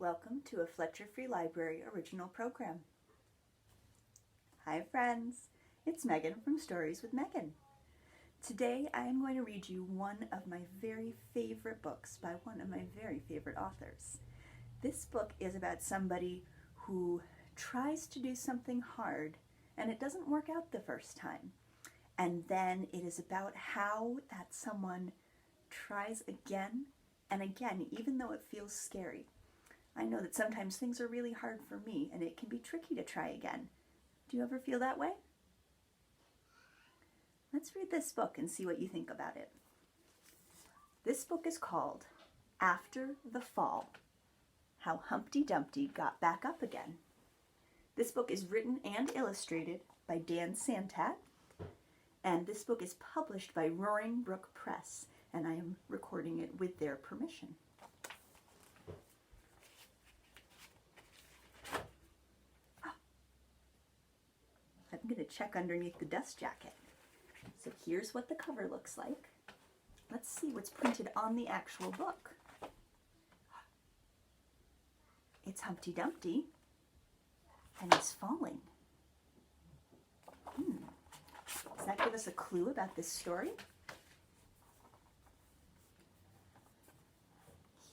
Welcome to a Fletcher Free Library original program. Hi friends, it's Megan from Stories with Megan. Today I am going to read you one of my very favorite books by one of my very favorite authors. This book is about somebody who tries to do something hard and it doesn't work out the first time. And then it is about how that someone tries again and again, even though it feels scary. I know that sometimes things are really hard for me and it can be tricky to try again. Do you ever feel that way? Let's read this book and see what you think about it. This book is called After the Fall, How Humpty Dumpty Got Back Up Again. This book is written and illustrated by Dan Santat, and this book is published by Roaring Brook Press, and I am recording it with their permission. I'm going to check underneath the dust jacket. So here's what the cover looks like. Let's see what's printed on the actual book. It's Humpty Dumpty, and he's falling. Does that give us a clue about this story?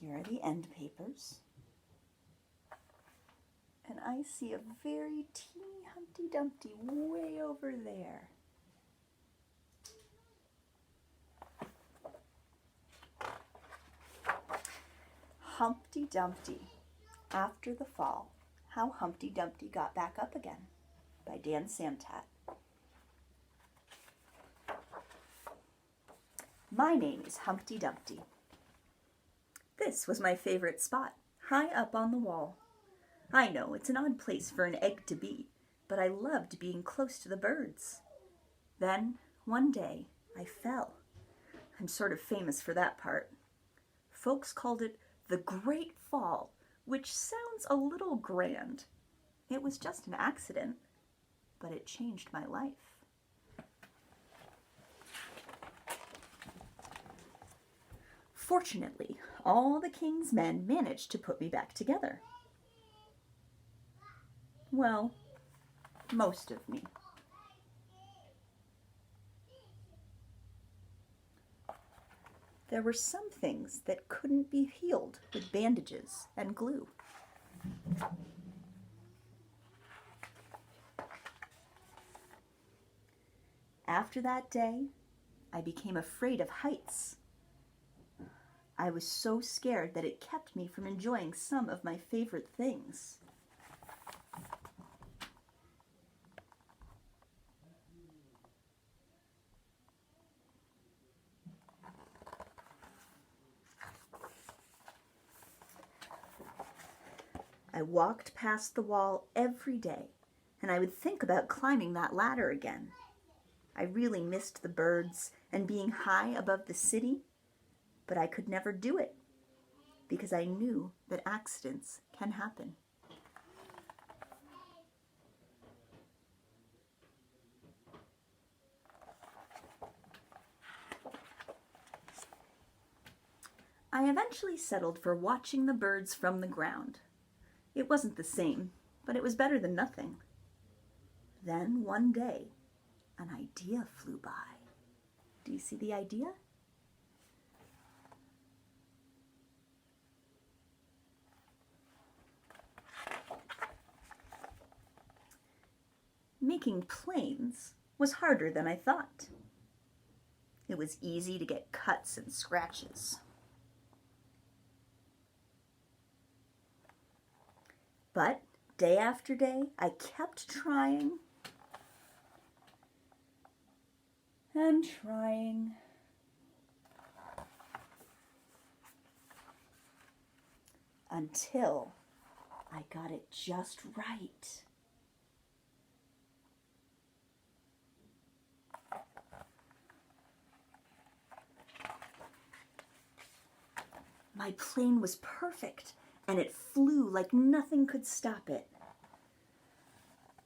Here are the end papers. And I see a very teeny Humpty Dumpty way over there. Humpty Dumpty, After the Fall, How Humpty Dumpty Got Back Up Again, by Dan Santat. My name is Humpty Dumpty. This was my favorite spot, high up on the wall. I know it's an odd place for an egg to be, but I loved being close to the birds. Then, one day, I fell. I'm sort of famous for that part. Folks called it the Great Fall, which sounds a little grand. It was just an accident, but it changed my life. Fortunately, all the king's men managed to put me back together. Well, most of me. There were some things that couldn't be healed with bandages and glue. After that day, I became afraid of heights. I was so scared that it kept me from enjoying some of my favorite things. I walked past the wall every day, and I would think about climbing that ladder again. I really missed the birds and being high above the city, but I could never do it because I knew that accidents can happen. I eventually settled for watching the birds from the ground. It wasn't the same, but it was better than nothing. Then one day, an idea flew by. Do you see the idea? Making planes was harder than I thought. It was easy to get cuts and scratches. But day after day, I kept trying and trying. Until I got it just right. My plane was perfect, and it flew like nothing could stop it.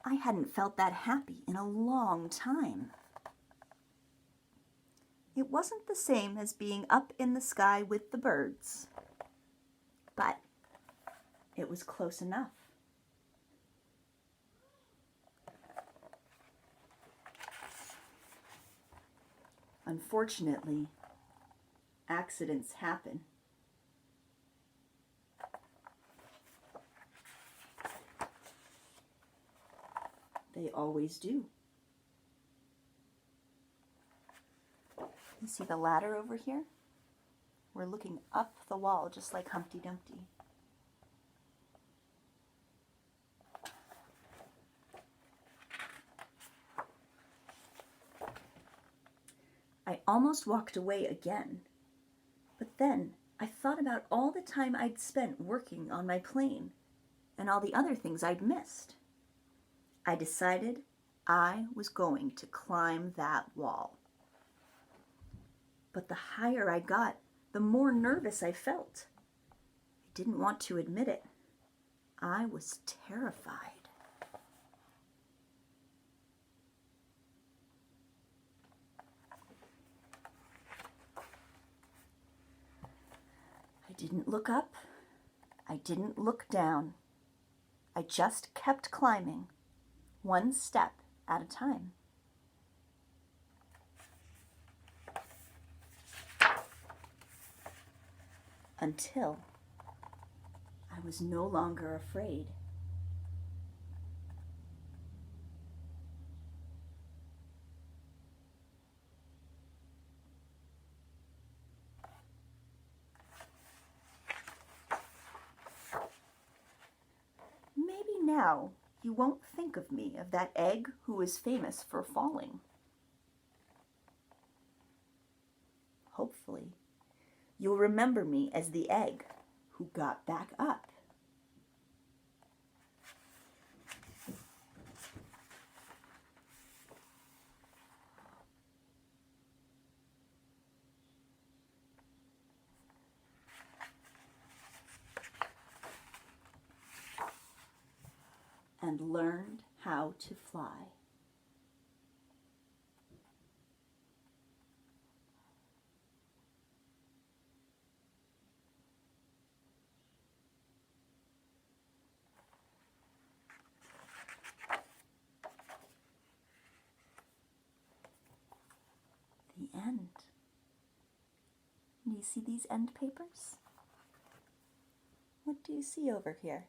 I hadn't felt that happy in a long time. It wasn't the same as being up in the sky with the birds, but It was close enough. Unfortunately, accidents happen. They always do. You see the ladder over here? We're looking up the wall just like Humpty Dumpty. I almost walked away again, but then I thought about all the time I'd spent working on my plane and all the other things I'd missed. I decided I was going to climb that wall. But the higher I got, the more nervous I felt. I didn't want to admit it. I was terrified. I didn't look up. I didn't look down. I just kept climbing, one step at a time. Until I was no longer afraid. Maybe now you won't think of me, of that egg who was famous for falling. Hopefully, you'll remember me as the egg who got back up. And learned how to fly. The end. Do you see these end papers? What do you see over here?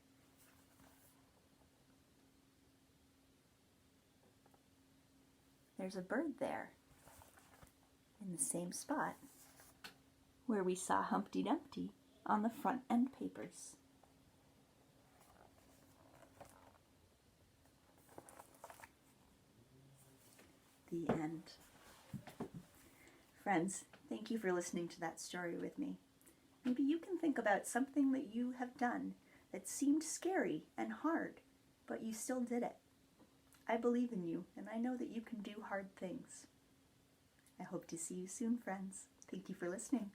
There's a bird there, in the same spot where we saw Humpty Dumpty on the front end papers. The end. Friends, thank you for listening to that story with me. Maybe you can think about something that you have done that seemed scary and hard, but you still did it. I believe in you, and I know that you can do hard things. I hope to see you soon, friends. Thank you for listening.